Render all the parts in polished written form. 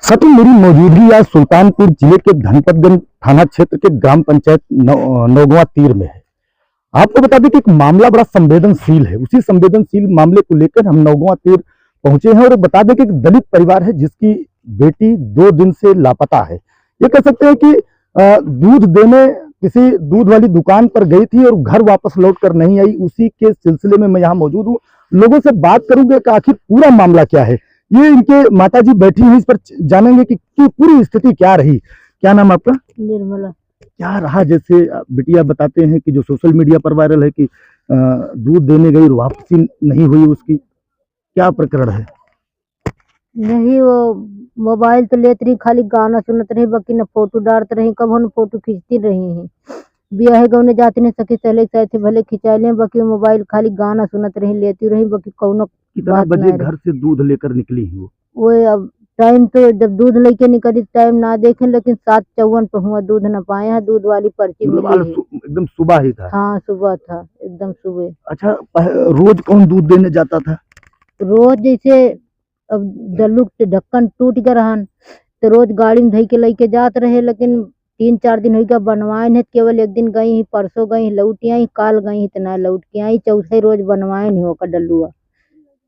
सती मेरी मौजूदगी आज सुल्तानपुर जिले के धनपतगंज थाना क्षेत्र के ग्राम पंचायत नौगवा तीर में है। आपको बता दें कि एक मामला बड़ा संवेदनशील है। उसी संवेदनशील मामले को लेकर हम नौगवा तीर पहुंचे हैं और बता दें कि एक दलित परिवार है जिसकी बेटी 2 दिन से लापता है। ये कह सकते हैं कि दूध देने किसी दूध वाली दुकान पर गई थी और घर वापस लौट कर नहीं आई। उसी के सिलसिले में मैं यहाँ मौजूद हूँ, लोगों से बात करूंगा कि आखिर पूरा मामला क्या है। ये इनके माताजी बैठी हैं, इस पर जानेंगे कि पूरी स्थिति क्या रही। क्या नाम आपका? निर्मला। क्या रहा? जैसे बिटिया बताते हैं कि जो सोशल मीडिया पर वायरल है कि दूध देने गई और वापसी नहीं हुई, उसकी क्या प्रकरण है? नहीं, वो मोबाइल तो लेते रही, खाली गाना सुनत रही, बाकी न फोटो डालते रही, कब न फोटो खींचती रही है। ब्याह गौने जाते नहीं सके, चले थे भले खिंचा ले, बाकी मोबाइल खाली गाना सुनत रही, लेती रही, बाकी कौनो कितना बजे घर से दूध लेकर निकली है वो अब टाइम तो जब दूध लेके निकली टाइम ना देखे, लेकिन 7:54 पे हुआ, दूध न पाए हैं। दूध वाली पर्ची मिली है। एकदम सुबह ही था? हाँ, सुबह था, एकदम सुबह। अच्छा, रोज कौन दूध देने जाता था? रोज जैसे अब डल्लू के ढक्कन टूट गया रहन, तो रोज गाड़ी में धई के लेके जात रहे, लेकिन 3-4 दिन हो गया बनवाए नहीं। केवल एक दिन गई, परसों गई, लौट आई, काल गई तो ना लौट के आई। चौथे रोज बनवाए नहीं होकर डल्लुआ,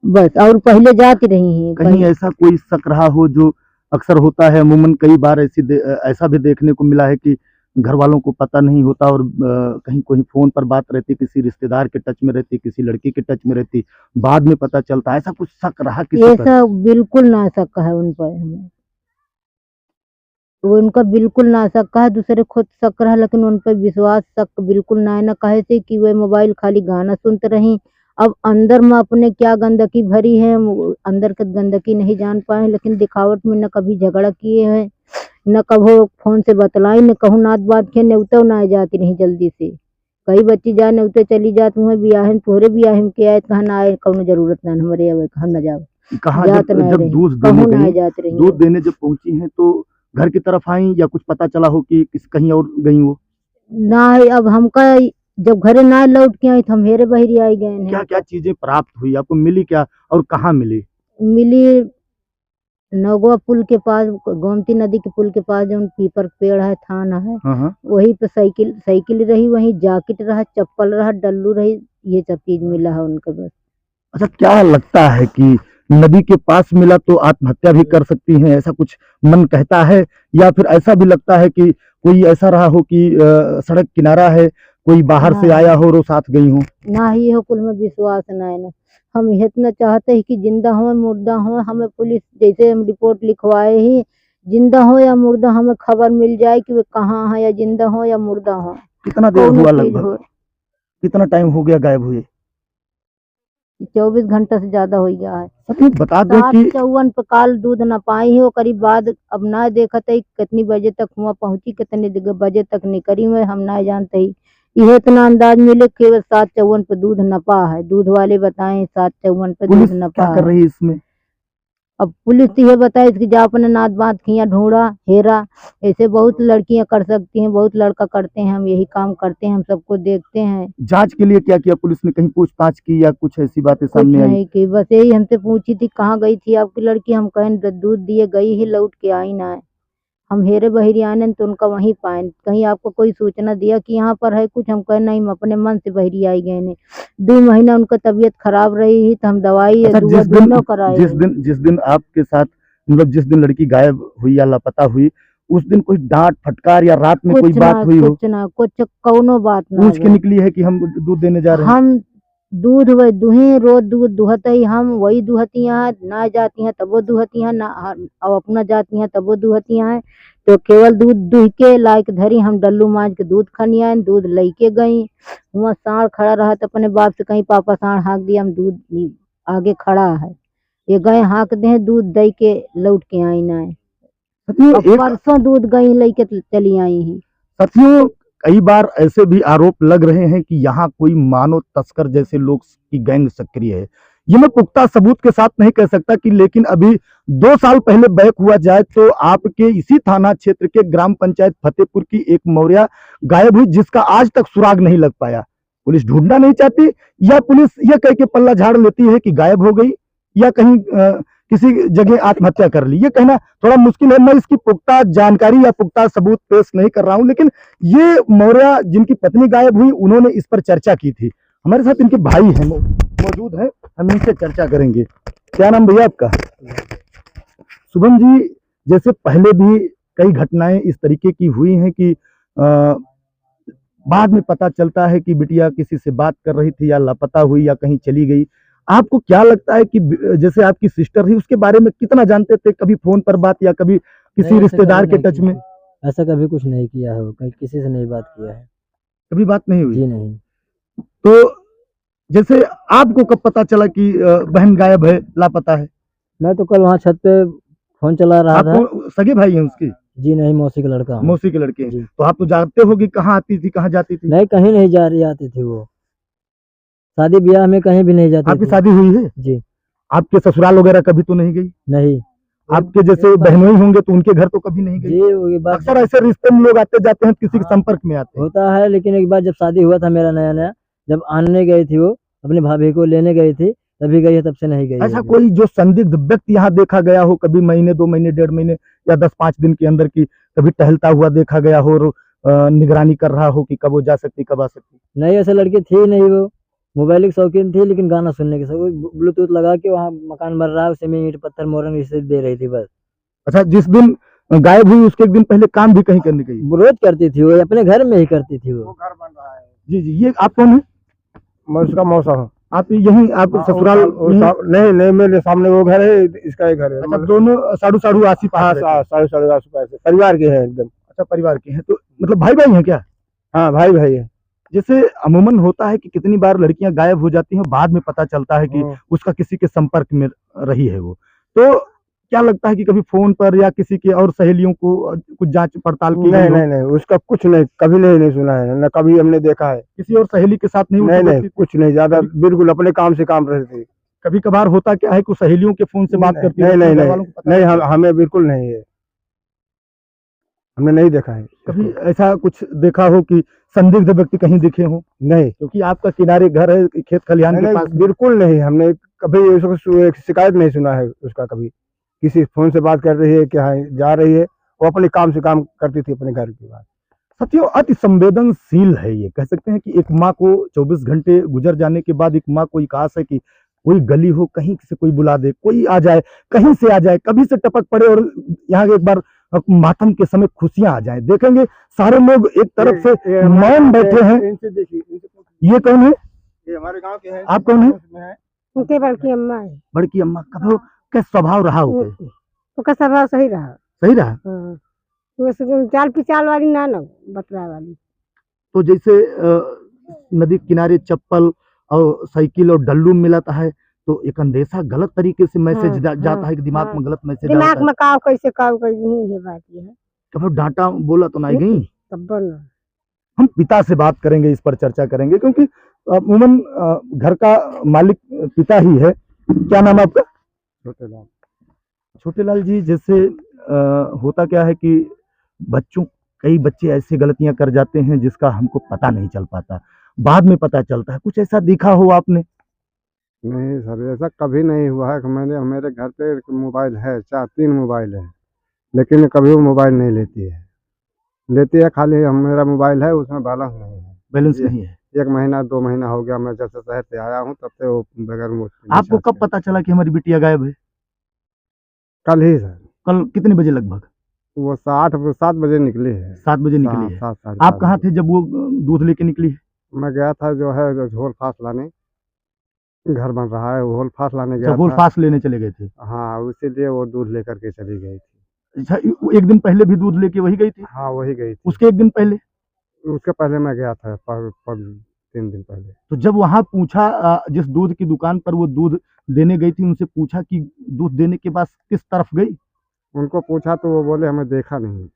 बस। और पहले जाती रही हैं। कहीं ऐसा कोई शक रहा हो, जो अक्सर होता है अमूमन, कई बार ऐसा भी देखने को मिला है कि घर वालों को पता नहीं होता और कहीं कोई फोन पर बात रहती, किसी रिश्तेदार के टच में रहती, किसी लड़की के टच में रहती, बाद में पता चलता। ऐसा कुछ शक रहा किसी पर? ऐसा बिल्कुल ना शक है उन पर हमें, वो उनका बिल्कुल ना शक है। दूसरे खुद शक रहा, लेकिन उन पर विश्वास शक बिल्कुल ना है। न कहे से कि वे मोबाइल खाली गाना सुनते रही। अब अंदर में अपने क्या गंदगी भरी है, अंदर की गंदगी नहीं जान पाए, लेकिन दिखावट में न कभी झगड़ा किए हैं, न कभो फोन से बतलाई, न कहूँ नात बात के नेवते ना जाती नहीं जल्दी से। कई बच्ची जा नेवते चली जाती हूँ, ब्याह तोहरे ब्याह में के आए, कहा ना आए, कौन जरूरत ना हमारे आवे, कहा न जाओ। कहाँ जब दूध देने जब पहुंची हैं तो घर की तरफ आई या कुछ पता चला हो कि कहीं और गई हो? ना, अब हमका जब घरे ना लौट के आई तो हम हेरे बहरी आई गए हैं। क्या क्या चीजें प्राप्त हुई, आपको मिली क्या और कहाँ मिली? मिली नौगवा पुल के पास, गोमती नदी के पुल के पास, जो पीपर पेड़ है, थाना है, वहीं पे साइकिल रही, वहीं जैकेट रहा, चप्पल रहा, डल्लू रही, ये सब चीज मिला है उनके बस। अच्छा, क्या लगता है कि नदी के पास मिला तो आत्महत्या भी कर सकती हैं, ऐसा कुछ मन कहता है? या फिर ऐसा भी लगता है कि कोई ऐसा रहा हो कि सड़क किनारा है, कोई बाहर से आया हो और साथ गई हो? ना, ही हो कुल में विश्वास ना है। ना हम इतना चाहते हैं कि जिंदा हो मुर्दा हो, हमें पुलिस जैसे हम रिपोर्ट लिखवाए ही, जिंदा हो या मुर्दा हमें खबर मिल जाए कि वे कहाँ है, या जिंदा हो या मुर्दा हो। कितना देर हुआ, लगभग कितना टाइम हो गया गायब हुए? 24 घंटा से ज्यादा हो गया है। बता दें कि 7:54 पे काल दूध न पाई हो, करीब बाद अब ना देखा था कितनी बजे तक हुआ पहुंची, कितने बजे तक निकली हुए हम ना जानते ही। यह इतना अंदाज मिले केवल 7:54 पे दूध न पा है। दूध वाले बताए 7:54 पे दूध न पा। क्या कर रही है इसमें? अब पुलिस तो ये बताए इसकी जा अपने नात बात खिया ढूंढा हेरा, ऐसे बहुत लड़कियां कर सकती हैं, बहुत लड़का करते हैं, हम यही काम करते हैं, हम सबको देखते हैं। जांच के लिए क्या किया पुलिस ने? कहीं पूछताछ की या कुछ ऐसी बातें सामने आई? नहीं की, बस यही हमसे पूछी थी कहाँ गई थी आपकी लड़की, हम कहें दूध दिए गई ही, लौट के आई ना है। हम हेरे बहेरी आने तो उनका वहीं पाए, कहीं आपको कोई सूचना दिया कि यहाँ पर है कुछ? हम कहें नहीं, हम अपने मन से बहरी आई गए ने। 2 महीना उनका तबीयत खराब रही तो हम दवाई दोनों कराए। जिस दिन आपके साथ, मतलब जिस दिन लड़की गायब हुई या लापता हुई, उस दिन कोई डांट फटकार या रात में कोई बात हुई हो? कुछ ना, कुछ कौनो बात ना। पूछ के निकली है कि हम दूध देने जा रहे हैं? हम दूध वही दुहे, रोज दूध दुहत ही, हम वही दुहती हैं, ना जाती हैं तब वो दुहती हैं, ना अब अपना जाती हैं तब वो दुहती हैं। तो केवल दूध दुह के लायक धरी, हम डल्लू मांझ के दूध खनिया, दूध लेके गई। वहाँ साढ़ खड़ा रहा तो अपने बाप से कहीं पापा साढ़ हाँक दिया, हम दूध आगे खड़ा है, ये गए हाँक दे, दूध दे के लौट के आई ना है। परसों दूध गई लेके चली आई ही। साथियों, कई बार ऐसे भी आरोप लग रहे हैं कि यहाँ कोई मानव तस्कर जैसे लोग की गैंग सक्रिय है। ये मैं पुख्ता सबूत के साथ नहीं कह सकता कि, लेकिन अभी 2 साल पहले बैक हुआ जाए तो आपके इसी थाना क्षेत्र के ग्राम पंचायत फतेहपुर की एक मौर्या गायब हुई, जिसका आज तक सुराग नहीं लग पाया। पुलिस ढूंढना नहीं चाहती, या पुलिस यह कह के पल्ला झाड़ लेती है कि गायब हो गई, या कहीं किसी जगह आत्महत्या कर ली। ये कहना थोड़ा मुश्किल है, मैं इसकी पुख्ता जानकारी या पुख्ता सबूत पेश नहीं कर रहा हूं, लेकिन ये मौर्य जिनकी पत्नी गायब हुई उन्होंने इस पर चर्चा की थी। हमारे साथ इनके भाई हैं मौजूद हैं, हम इनसे चर्चा करेंगे। क्या नाम भैया आपका? शुभम जी, जैसे पहले भी कई घटनाएं इस तरीके की हुई हैं कि बाद में पता चलता है कि बिटिया किसी से बात कर रही थी या लापता हुई या कहीं चली गई। आपको क्या लगता है कि जैसे आपकी सिस्टर थी उसके बारे में कितना जानते थे? कभी फोन पर बात या कभी किसी नहीं, ऐसा रिश्तेदार कभी के नहीं टच में? किया। ऐसा कभी कुछ नहीं किया है, कहीं किसी से नहीं बात किया है। कभी बात नहीं हुई? जी नहीं। तो जैसे आपको कब पता चला कि बहन गायब है, लापता है? मैं तो कल वहाँ छत पे फोन चला रहा था। आपको सगे भाई हैं उसकी? जी नहीं, मौसी का लड़का हूँ। मौसी के लड़के हैं। जी। तो आप तो जानते हो कि कहाँ आती थी, कहाँ जाती थी? नहीं, कहीं नहीं जा रही आती थी वो। शादी ब्याह में कहीं भी नहीं जाती आपकी थी। शादी हुई है? जी आपके ससुराल वगैरह कभी तो नहीं गई? नहीं। आपके जैसे बहनोई होंगे तो उनके घर तो कभी नहीं गई? जी ये बात अक्सर ऐसे रिश्ते में लोग आते जाते हैं, किसी के संपर्क में आते हैं। होता है, लेकिन एक बार जब शादी हुआ था मेरा नया नया, जब आने गई थी वो, अपनी भाभी को लेने गई थी, तभी गई है, तब से नहीं गई है ऐसा अभी। कोई जो संदिग्ध व्यक्ति यहाँ देखा गया हो, कभी महीने 2 महीने 1.5 महीने या 10-5 दिन के अंदर की कभी टहलता हुआ देखा गया हो और निगरानी कर रहा हो कि कब वो जा सकती कब आ सकती? नहीं, ऐसे लड़की थी नहीं वो। मोबाइल की शौकीन थी, लेकिन गाना सुनने के शौकीन, ब्लूटूथ लगा के वहाँ मकान बन रहा है उसी में ईंट पत्थर मोरंग इसे दे रही थी बस। अच्छा, जिस दिन गायब हुई उसके एक दिन पहले काम भी कहीं करने गई? वो रोज करती थी, वो अपने घर में ही करती थी वो। घर बन रहा है। जी जी, ये आप कौन है? मैं उसका मौसा हूँ। आप यहीं आप ससुराल नहीं नहीं, मेरे सामने वो घर है, इसका ही घर है। अच्छा, दोनों साड़ू साड़ू आसी हाँ, पास? साढ़े 8.5 पैसे परिवार के हैं एकदम। अच्छा, परिवार के हैं, तो मतलब भाई भाई हैं क्या? हाँ, भाई भाई है। जैसे अमूमन होता है कि कितनी बार लड़कियां गायब हो जाती हैं, बाद में पता चलता है कि उसका किसी के संपर्क में रही है वो। तो क्या लगता है कि कभी फोन पर या किसी के और सहेलियों को कुछ जांच पड़ताल की गई नहीं हो? नहीं नहीं, उसका कुछ नहीं, कभी नहीं सुना है, न कभी हमने देखा है। किसी और सहेली के साथ नहीं नहीं उठती नहीं, थी? कुछ नहीं, ज्यादा बिल्कुल अपने काम से काम रहती थी। कभी कभार होता क्या है कि सहेलियों के फोन से बात करती है? नहीं नहीं घर वालों को पता नहीं, हमें बिल्कुल नहीं है, हमने नहीं देखा है। कभी ऐसा कुछ देखा हो कि संदिग्ध व्यक्ति कहीं दिखे हो? नहीं क्योंकि आपका किनारे घर है, खेत खलिहान के पास। बिल्कुल नहीं, हमने कभी उसको शिकायत नहीं सुना है उसका। कभी किसी फोन से बात कर रही है कि हाँ जा रही है, वो अपने काम से काम करती थी अपने घर की बात। साथियों, अति संवेदनशील है ये। कह सकते हैं कि एक माँ को 24 घंटे गुजर जाने के बाद एक माँ को एक आस है कि कोई गली हो, कहीं से कोई बुला दे, कोई आ जाए, कहीं से आ जाए, कभी से टपक पड़े और यहाँ एक बार मातम के समय खुशियां आ जाएं। देखेंगे सारे लोग एक तरफ से मौन बैठे हैं। इनसे देखिए, ये कौन है? ये हमारे गांव के हैं। आप कौन है? उनके बड़की अम्मा है। बड़की अम्मा। कब क्या स्वभाव रहा हो? उसका स्वभाव सही रहा। सही रहा? हाँ। वैसे चाल पिचाल वाली ना बतरा वाली। तो जैसे नदी किनारे चप्पल और साइकिल और डल्लू मिलाता है तो एक अंदेशा गलत तरीके से मैसेज जाता है कि दिमाग में गलत मैसेज आता दिमाग है। में काव कैसे नहीं है बात ये है। कभी डांटा बोला तो नहीं गई? तब ना हम पिता से बात करेंगे, इस पर चर्चा करेंगे, क्योंकि अमूमन घर का मालिक पिता ही है। क्या नाम है आपका? छोटे लाल। छोटे लाल जी, जैसे होता क्या है कि कई बच्चे ऐसी गलतियां कर जाते हैं जिसका हमको पता नहीं चल पाता, बाद में पता चलता है। कुछ ऐसा देखा हो आपने? नहीं सर, ऐसा कभी नहीं हुआ है। मेरे घर पे मोबाइल है, 3 मोबाइल है, लेकिन कभी वो मोबाइल नहीं लेती है। खाली मेरा मोबाइल है, उसमें बैलेंस नहीं है। बैलेंस नहीं है? 1 महीना 2 महीना हो गया, मैं जब से शहर से आया हूँ तब से वो बगैर। आपको कब पता चला कि हमारी बिटिया गायब है? कल ही सर। कल कितने बजे लगभग? वो 7 बजे निकली है। 7 बजे निकली है? 7 आप कहाँ थे जब वो दूध लेके निकली है? मैं गया था जो है झोल फास लाने, घर बन रहा है, होल फास लाने गया होल था। फास लेने चले गए थे? हाँ, इसीलिए वो दूध लेकर के चली गई थी। अच्छा, एक दिन पहले भी दूध लेके वही गई थी? हाँ, वही गई थी। उसके एक दिन पहले? उसके पहले मैं गया था 3 दिन पहले। तो जब वहां पूछा, जिस दूध की दुकान पर वो दूध देने गई थी, उनसे पूछा कि दूध देने के बाद किस तरफ गई? उनको पूछा तो वो बोले हमें देखा नहीं।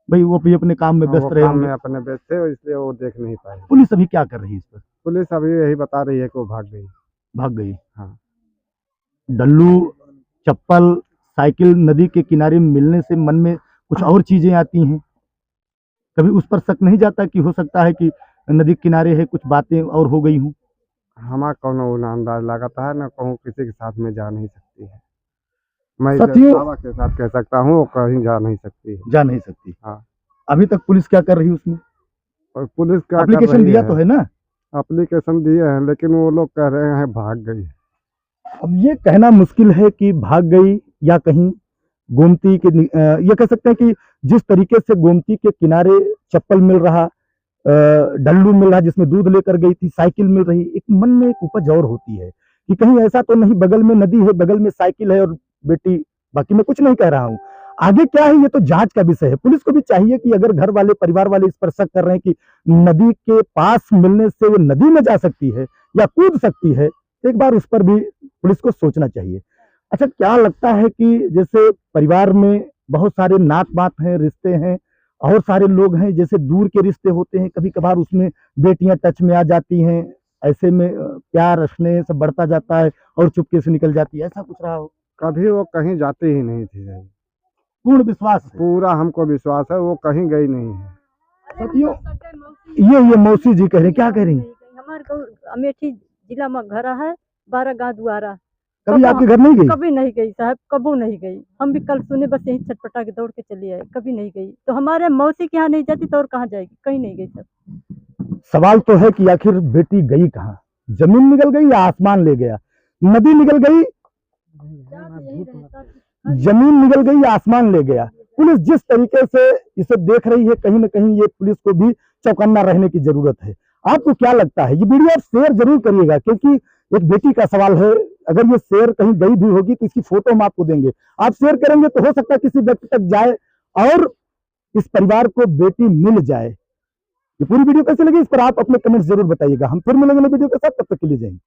भाई वो भी अपने काम में व्यस्त रहे काम होंगे। में अपने व्यस्त थे, इसलिए वो देख नहीं पाए। पुलिस अभी क्या कर रही है इस पर? पुलिस अभी यही बता रही है कि वो भाग गई। हाँ। डल्लू, चप्पल, साइकिल नदी के किनारे मिलने से मन में कुछ और चीजें आती हैं। कभी उस पर शक नहीं जाता कि हो सकता है कि नदी किनारे है, कुछ बातें और हो गई हूँ? हमारा कौन अंदाज लगाता है ना, कहूँ किसी के साथ में जा नहीं सकती है। मैं इसे साथियों- दावा के साथ कह सकता हूँ वो कहीं जा नहीं सकती है। जा नहीं सकती। हाँ। अभी तक पुलिस क्या कर रही है उसमें? और पुलिस क्या कर एप्लीकेशन रही दिया तो है ना? एप्लीकेशन दिए हैं, लेकिन वो लोग कह रहे हैं भाग गई। अब ये कहना मुश्किल है कि भाग गई या कहीं गोमती के ये कह सकते हैं कि जिस तरीके से गोमती के किनारे चप्पल मिल रहा, डल्लू मिल रहा जिसमें दूध लेकर गई थी, साइकिल मिल रही, एक मन में एक उपज और होती है कि कहीं ऐसा तो नहीं बगल में नदी है, बगल में साइकिल है और बेटी। बाकी मैं कुछ नहीं कह रहा हूँ, आगे क्या है ये तो जांच का विषय है। पुलिस को भी चाहिए कि अगर घर वाले परिवार वाले इस पर शक कर रहे हैं कि नदी के पास मिलने से वो नदी में जा सकती है या कूद सकती है, तो एक बार उस पर भी पुलिस को सोचना चाहिए। अच्छा, क्या लगता है कि जैसे परिवार में बहुत सारे नात बात हैं, रिश्ते हैं, और सारे लोग हैं, जैसे दूर के रिश्ते होते हैं, कभी कभार उसमें बेटियां टच में आ जाती हैं, ऐसे में प्यार स्नेह सब बढ़ता जाता है और चुपके से निकल जाती है, ऐसा कुछ रहा हो? कभी वो कहीं जाती ही नहीं थी। पूर्ण विश्वास है। पूरा हमको विश्वास है वो कहीं गई नहीं है। साथियों, ये मौसी जी कह रहे हैं, क्या कह रही हैं? हमारे अमेठी जिला में घर है, 12 गाँव द्वारा। कभी आपके घर नहीं गई? कभी नहीं गई साहब, कबू नहीं गई। हम भी कल सुने बस यही छटपटा के दौड़ के चली आए, कभी नहीं गई। तो हमारे मौसी के यहाँ नहीं जाती तो और कहाँ जाएगी? कहीं नहीं गई सर। सवाल तो है कि आखिर बेटी गई कहाँ? जमीन निकल गई या आसमान ले गया? नदी निकल गई, जमीन निकल गई या आसमान ले गया? पुलिस जिस तरीके से इसे देख रही है, कहीं ना कहीं ये पुलिस को भी चौकन्ना रहने की जरूरत है। आपको क्या लगता है? ये वीडियो आप शेयर जरूर करिएगा, क्योंकि एक बेटी का सवाल है। अगर ये शेयर कहीं गई भी होगी तो इसकी फोटो हम आपको देंगे, आप शेयर करेंगे तो हो सकता है किसी व्यक्ति तक जाए और इस परिवार को बेटी मिल जाए। ये पूरी वीडियो कैसे लगी इस पर आप अपने कमेंट्स जरूर बताइएगा। हम फिर मिलेंगे नए वीडियो के साथ, तब तक के लिए जय हिंद।